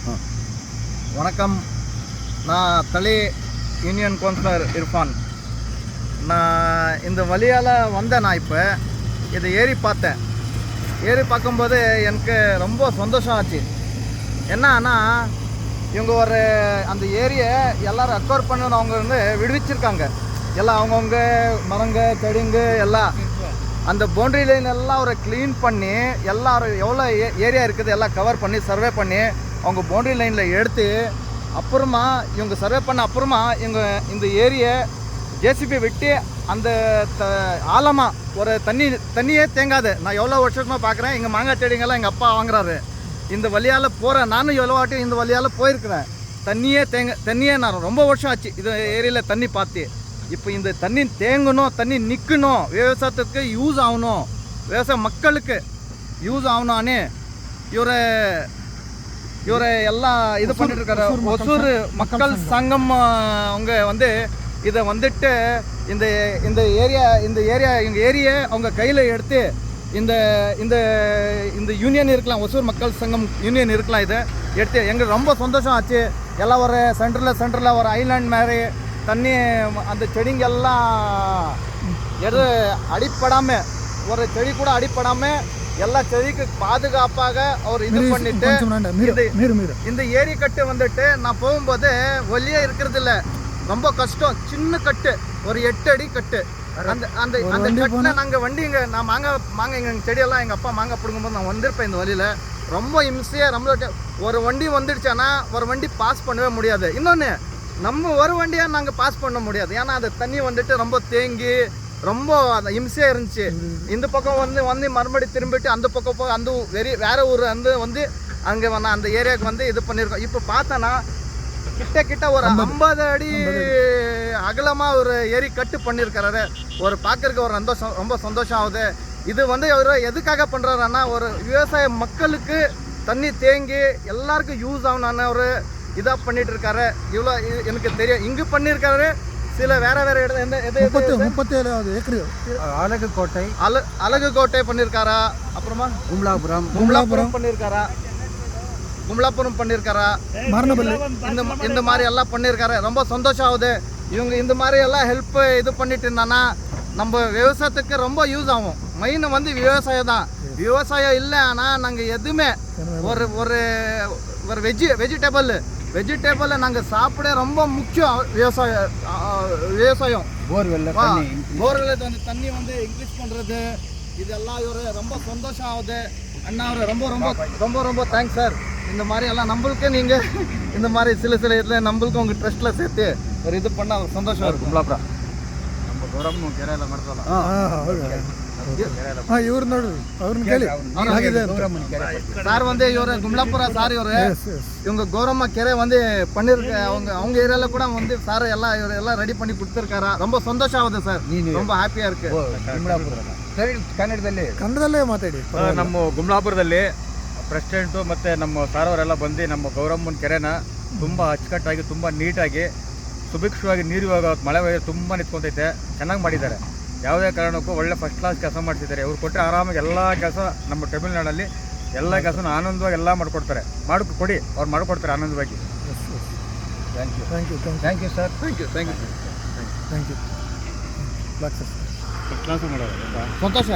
வணக்கம். நான் Thali union councillor Irfan. நான் இந்த வழியால் வந்தேன். நான் இப்போ இதை ஏறி பார்த்தேன். ஏறி பார்க்கும்போது எனக்கு ரொம்ப சந்தோஷம் ஆச்சு. என்னன்னா இவங்க ஒரு அந்த ஏரியை எல்லோரும் அக்வயர் பண்ணணும். அவங்க வந்து விடுவிச்சிருக்காங்க. எல்லாம் அவங்கவுங்க மரங்க செடிங்க எல்லாம் அந்த பவுண்ட்ரி லைன் எல்லாம் ஒரு க்ளீன் பண்ணி எல்லோரும் எவ்வளோ ஏரியா இருக்குது எல்லாம் கவர் பண்ணி சர்வே பண்ணி அவங்க பவுண்ட்ரி லைனில் எடுத்து அப்புறமா இவங்க சர்வே பண்ண அப்புறமா இவங்க இந்த ஏரியை ஜேசிபி வெட்டி அந்த ஆழமாக ஒரு தண்ணியே தேங்காது. நான் எவ்வளோ வருஷமாக பார்க்குறேன். எங்கள் மாங்காய் செடிங்கெல்லாம் எங்கள் அப்பா வாங்குறாரு. இந்த வழியால் போகிறேன். நானும் எவ்வளோ வாட்டி இந்த வழியால் போயிருக்கிறேன். தண்ணியே நான் ரொம்ப வருஷம் ஆச்சு இது ஏரியாவில் தண்ணி பார்த்து. இப்போ இந்த தண்ணி தேங்கணும், தண்ணி நிற்கணும், விவசாயத்துக்கு யூஸ் ஆகணும், விவசாய மக்களுக்கு யூஸ் ஆகணும்னு இவரை எல்லாம் இது பண்ணிட்டு இருக்காரு. ஒசூர் மக்கள் சங்கம் அவங்க வந்து இதை வந்துட்டு இந்த ஏரியா எங்கள் ஏரியை அவங்க கையில் எடுத்து இந்த யூனியன் இருக்கலாம், ஒசூர் மக்கள் சங்கம் யூனியன் இருக்கலாம், இதை எடுத்து எங்களுக்கு ரொம்ப சந்தோஷம் ஆச்சு. எல்லாம் ஒரு சென்டரில் ஒரு ஐலாண்ட் மாதிரி தண்ணி அந்த செடிங்கெல்லாம் எது அடிப்படாமல் ஒரு செடி கூட அடிப்படாமல் எல்லா செடிக்கு பாதுகாப்பாக அவர் இது பண்ணிட்டு இந்த ஏரி கட்டு வந்துட்டு நான் போகும்போது ஒல்லியே இருக்கிறது இல்லை, ரொம்ப கஷ்டம். சின்ன கட்டு, ஒரு 8 அடி கட்டு. அந்த அந்த அந்த கட்டில் நாங்கள் வண்டிங்க நான் மாங்காய் எங்கள் செடியெல்லாம் எங்கள் அப்பா மாங்காய் பிடுங்கும்போது நான் வந்திருப்பேன். இந்த வழியில் ரொம்ப இம்சையாக ரொம்ப ஒரு வண்டி வந்துடுச்சானா ஒரு வண்டி பாஸ் பண்ணவே முடியாது. இன்னொன்று நம்ம ஒரு வண்டியாக நாங்கள் பாஸ் பண்ண முடியாது. ஏன்னா அந்த தண்ணி வந்துட்டு ரொம்ப தேங்கி ரொம்ப அந்த இம்சையாக இருந்துச்சு. இந்த பக்கம் வந்து மறுபடி திரும்பிட்டு அந்த பக்கம் போய் அந்த வேற ஊர் வந்து அங்கே நான் அந்த ஏரியாவுக்கு வந்து இது பண்ணியிருக்கோம். இப்போ பார்த்தோன்னா கிட்ட ஒரு 50 அடி அகலமாக ஒரு ஏரி கட்டு பண்ணியிருக்கிறாரு. ஒரு பார்க்கறதுக்கு ஒரு ரொம்ப சந்தோஷம் ஆகுது. இது வந்து அவர் எதுக்காக பண்ணுறாருன்னா ஒரு விவசாய மக்களுக்கு தண்ணி தேங்கி எல்லாருக்கும் யூஸ் ஆகணும்னு ஒரு இதாக பண்ணிட்டு இருக்காரு. இவ்வளோ எனக்கு தெரியும். இங்கே பண்ணியிருக்காரு. சில வேற இடம் 37 ஏக்கர் அழகுக்கோட்டை பண்ணியிருக்காரா, அப்புறமா கும்லாபுரம் பண்ணியிருக்காரா, மரணபள்ளி இந்த மாதிரி எல்லாம் பண்ணியிருக்காரு. ரொம்ப சந்தோஷம் ஆகுது. இவங்க இந்த மாதிரி எல்லாம் ஹெல்ப் இது பண்ணிட்டு இருந்தானா நம்ம விவசாயத்துக்கு ரொம்ப யூஸ் ஆகும். மெயின் வந்து விவசாயம் தான். விவசாயம் இல்லை ஆனால் நாங்கள் எதுவுமே ஒரு ஒரு ஒரு வெஜிடபிள் நாங்கள் சாப்பிட ரொம்ப முக்கியம். விவசாயம் போர்வெல்ல வந்து தண்ணி வந்து இன்க்ரீஸ் பண்ணுறது இதெல்லாம் இவர் ரொம்ப சந்தோஷம் ஆகுது. அண்ணா அவர் ரொம்ப தேங்க்ஸ் சார். இந்த மாதிரி எல்லாம் நம்மளுக்கே நீங்கள் இந்த மாதிரி சில இதில் நம்மளுக்கும் உங்கள் ட்ரஸ்ட்டில் சேர்த்து ஒரு இது பண்ணால் சந்தோஷம் இருக்கும். ನಮ್ಮ ಗೌರಮ್ಮ ಕೆರೆಯಲ್ಲ ಮಾಡ್ತಲ್ಲ ಇವ್ರು ನೋಡ್ರಿ ಅವ್ರನ್ನ ಕೇಳಿ சார் வந்து இவர் கும்லாபுரா சார் இவங்க கௌரம்மா ಕೆರೆ வந்து பண்ணிருக்க அவங்க ஏரியால கூட வந்து சார் எல்லாம் இவர் எல்லாம் ரெடி பண்ணி கொடுத்துருக்காரா. ரொம்ப சந்தோஷம் ஆகுது சார். ரொம்ப ಹ್ಯಾಪಿಯಾ இருக்கு. ಕನ್ನಡದಲ್ಲೇ ಮಾತಾಡಿ. ನಮ್ಮ ಗುಮ್ಲಾಪುರದಲ್ಲಿ ಪ್ರೆಸಿಡೆಂಟು ಮತ್ತು ನಮ್ಮ ಸಾರ್ ಅವರೆಲ್ಲ ಬಂದು ನಮ್ಮ ಗೌರಮ್ಮನ ಕೆರೆನ ತುಂಬ ಅಚ್ಚುಕಟ್ಟಾಗಿ ತುಂಬ ನೀಟಾಗಿ ಸುಭಿಕ್ಷವಾಗಿ ನೀರು ಇವಾಗ ಮಳೆ ತುಂಬ ನಿಂತ್ಕೊಂತೈತೆ. ಚೆನ್ನಾಗಿ ಮಾಡಿದ್ದಾರೆ. ಯಾವುದೇ ಕಾರಣಕ್ಕೂ ಒಳ್ಳೆ ಫಸ್ಟ್ ಕ್ಲಾಸ್ ಕೆಲಸ ಮಾಡಿಸಿದ್ದಾರೆ. ಇವ್ರು ಕೊಟ್ಟರೆ ಆರಾಮಾಗಿ ಎಲ್ಲ ಕೆಲಸ ನಮ್ಮ ತಮಿಳ್ನಾಡಲ್ಲಿ ಎಲ್ಲ ಕೆಲಸನ ಆನಂದವಾಗಿ ಎಲ್ಲ ಮಾಡಿಕೊಡ್ತಾರೆ. ಕೊಡಿ ಅವ್ರು ಮಾಡಿಕೊಡ್ತಾರೆ ಆನಂದವಾಗಿ. Thank you sir. Thank you first class ಮಾಡೋದು ಸಂತೋಷ.